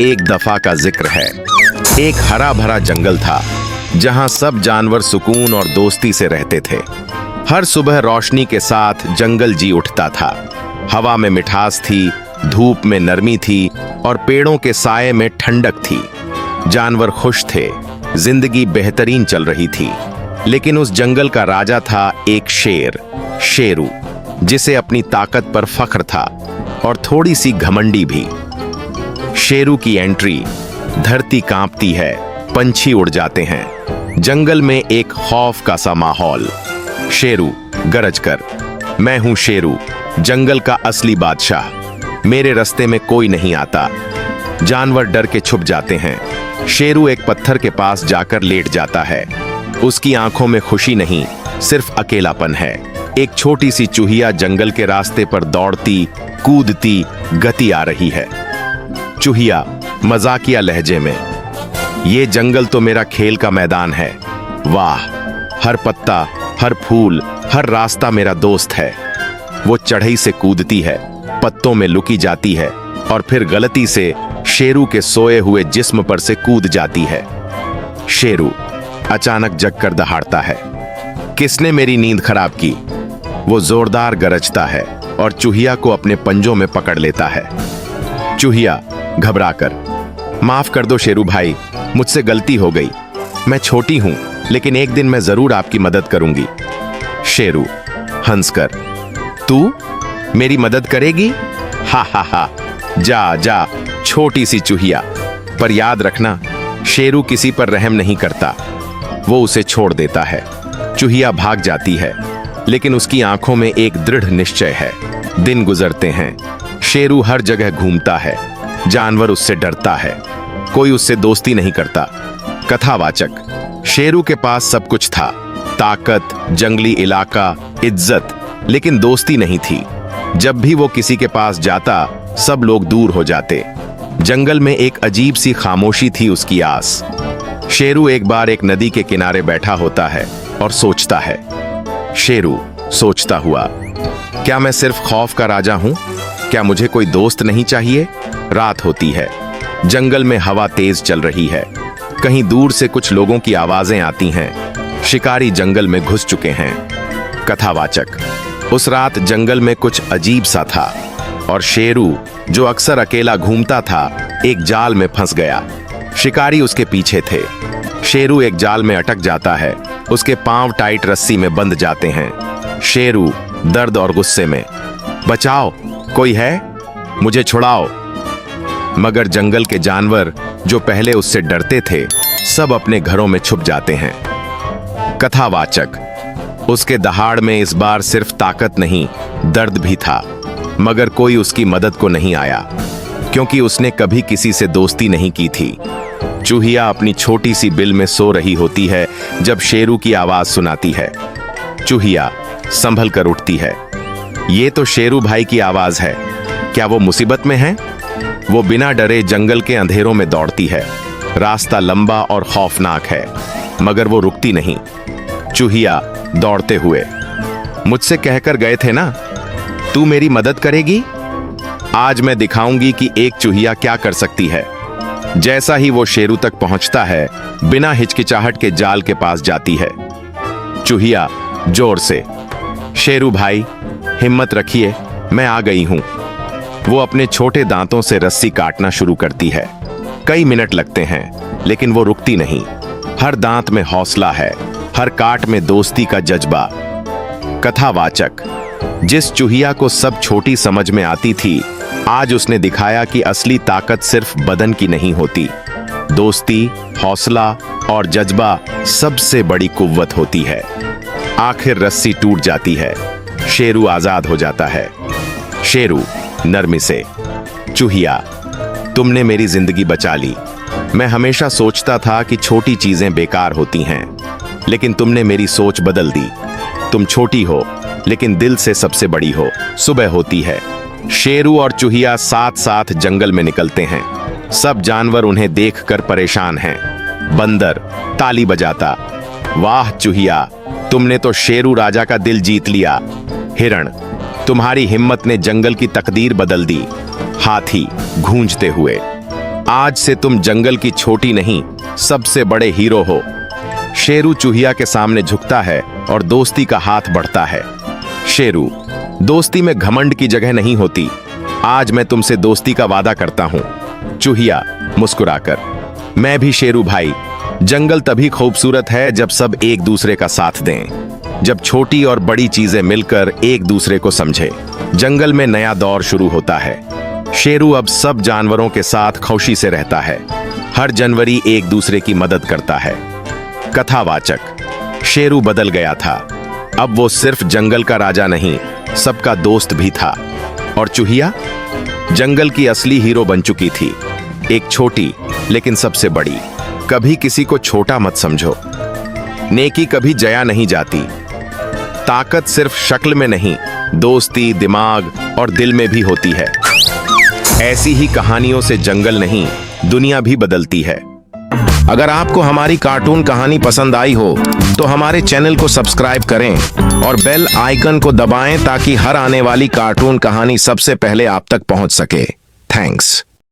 एक दफा का जिक्र है। एक हरा भरा जंगल था जहां सब जानवर सुकून और दोस्ती से रहते थे। हर सुबह रोशनी के साथ जंगल जी उठता था। हवा में मिठास थी, धूप में नरमी थी और पेड़ों के साये में ठंडक थी। जानवर खुश थे, जिंदगी बेहतरीन चल रही थी। लेकिन उस जंगल का राजा था एक शेर, शेरू, जिसे अपनी ताकत पर फख्र था और थोड़ी सी घमंडी भी। शेरू की एंट्री, धरती कांपती है, पंछी उड़ जाते हैं। जंगल में एक खौफ का सा माहौल। शेरू गरज कर, मैं हूं शेरू, जंगल का असली बादशाह, मेरे रास्ते में कोई नहीं आता। जानवर डर के छुप जाते हैं। शेरू एक पत्थर के पास जाकर लेट जाता है। उसकी आंखों में खुशी नहीं, सिर्फ अकेलापन है। एक छोटी सी चूहिया जंगल के रास्ते पर दौड़ती कूदती गति आ रही है। चूहिया मजाकिया लहजे में, ये जंगल तो मेरा खेल का मैदान है। वाह, हर पत्ता, हर फूल, हर रास्ता मेरा दोस्त है। वो चढ़ाई से कूदती है, पत्तों में लुकी जाती है और फिर गलती से शेरू के सोए हुए जिस्म पर से कूद जाती है। शेरू अचानक जगकर दहाड़ता है, किसने मेरी नींद खराब की? वो जोरदार गरजता है और चूहिया को अपने पंजों में पकड़ लेता है। चूहिया घबराकर, माफ कर दो शेरू भाई, मुझसे गलती हो गई। मैं छोटी हूं, लेकिन एक दिन मैं जरूर आपकी मदद करूंगी। शेरू हंसकर, तू मेरी मदद करेगी? हा हा हा, जा जा छोटी सी चूहिया। पर याद रखना, शेरू किसी पर रहम नहीं करता। वो उसे छोड़ देता है। चूहिया भाग जाती है, लेकिन उसकी आंखों में एक दृढ़ निश्चय है। दिन गुजरते हैं, शेरू हर जगह घूमता है। जानवर उससे डरता है, कोई उससे दोस्ती नहीं करता। कथावाचक, शेरू के पास सब कुछ था, ताकत, जंगली इलाका, इज्जत, लेकिन दोस्ती नहीं थी। जब भी वो किसी के पास जाता, सब लोग दूर हो जाते। जंगल में एक अजीब सी खामोशी थी उसकी आस। शेरू एक बार एक नदी के किनारे बैठा होता है और सोचता है। शेरू सोचता हुआ, क्या मैं सिर्फ खौफ का राजा हूं? क्या मुझे कोई दोस्त नहीं चाहिए? रात होती है, जंगल में हवा तेज चल रही है। कहीं दूर से कुछ लोगों की आवाजें आती हैं। शिकारी जंगल में घुस चुके हैं। कथावाचक, उस रात जंगल में कुछ अजीब सा था और शेरू, जो अक्सर अकेला घूमता था, एक जाल में फंस गया। शिकारी उसके पीछे थे। शेरू एक जाल में अटक जाता है, उसके पांव टाइट रस्सी में बंध जाते हैं। शेरू दर्द और गुस्से में, बचाओ, कोई है? मुझे छुड़ाओ। मगर जंगल के जानवर, जो पहले उससे डरते थे, सब अपने घरों में छुप जाते हैं। कथावाचक, उसके दहाड़ में इस बार सिर्फ ताकत नहीं, दर्द भी था। मगर कोई उसकी मदद को नहीं आया, क्योंकि उसने कभी किसी से दोस्ती नहीं की थी। चूहिया अपनी छोटी सी बिल में सो रही होती है जब शेरू की आवाज सुनाती है। चूहिया संभल कर उठती है। ये तो शेरू भाई की आवाज है। क्या वो मुसीबत में है? वो बिना डरे जंगल के अंधेरों में दौड़ती है। रास्ता लंबा और खौफनाक है, मगर वो रुकती नहीं। चूहिया दौड़ते हुए, मुझसे कहकर गए थे ना, तू मेरी मदद करेगी? आज मैं दिखाऊंगी कि एक चूहिया क्या कर सकती है। जैसा ही वो शेरू तक पहुंचता है, बिना हिचकिचाहट के जाल के पास जाती है। चूहिया जोर से, शेरू भाई हिम्मत रखिए, मैं आ गई हूं। वो अपने छोटे दांतों से रस्सी काटना शुरू करती है। कई मिनट लगते हैं, लेकिन वो रुकती नहीं। हर दांत में हौसला है, हर काट में दोस्ती का जज्बा। कथावाचक, जिस चूहिया को सब छोटी समझ में आती थी, आज उसने दिखाया कि असली ताकत सिर्फ बदन की नहीं होती। दोस्ती, हौसला और जज्बा सबसे बड़ी कुव्वत होती है। आखिर रस्सी टूट जाती है, शेरू आजाद हो जाता है। शेरू नरमी से, चूहिया तुमने मेरी जिंदगी बचा ली। मैं हमेशा सोचता था कि छोटी चीजें बेकार होती हैं, लेकिन तुमने मेरी सोच बदल दी। तुम छोटी हो, लेकिन दिल से सबसे बड़ी हो। सुबह होती है, शेरू और चूहिया साथ साथ जंगल में निकलते हैं। सब जानवर उन्हें देखकर परेशान हैं। बंदर ताली बजाता, वाह चूहिया, तुमने तो शेरू राजा का दिल जीत लिया। हिरण, तुम्हारी हिम्मत ने जंगल की तकदीर बदल दी। हाथी गूंजते हुए, आज से तुम जंगल की छोटी नहीं, सबसे बड़े हीरो हो। शेरू चूहिया के सामने झुकता है और दोस्ती का हाथ बढ़ता है। शेरू, दोस्ती में घमंड की जगह नहीं होती। आज मैं तुमसे दोस्ती का वादा करता हूं। चूहिया मुस्कुराकर, मैं भी शेरू भाई। जंगल तभी खूबसूरत है जब सब एक दूसरे का साथ दें, जब छोटी और बड़ी चीजें मिलकर एक दूसरे को समझे। जंगल में नया दौर शुरू होता है। शेरू अब सब जानवरों के साथ खुशी से रहता है। हर जनवरी एक दूसरे की मदद करता है। कथावाचक, शेरू बदल गया था। अब वो सिर्फ जंगल का राजा नहीं, सबका दोस्त भी था। और चूहिया जंगल की असली हीरो बन चुकी थी। एक छोटी लेकिन सबसे बड़ी। कभी किसी को छोटा मत समझो। नेकी कभी जया नहीं जाती। ताकत सिर्फ शक्ल में नहीं, दोस्ती, दिमाग और दिल में भी होती है। ऐसी ही कहानियों से जंगल नहीं, दुनिया भी बदलती है। अगर आपको हमारी कार्टून कहानी पसंद आई हो तो हमारे चैनल को सब्सक्राइब करें और बेल आइकन को दबाएं ताकि हर आने वाली कार्टून कहानी सबसे पहले आप तक पहुंच सके। थैंक्स।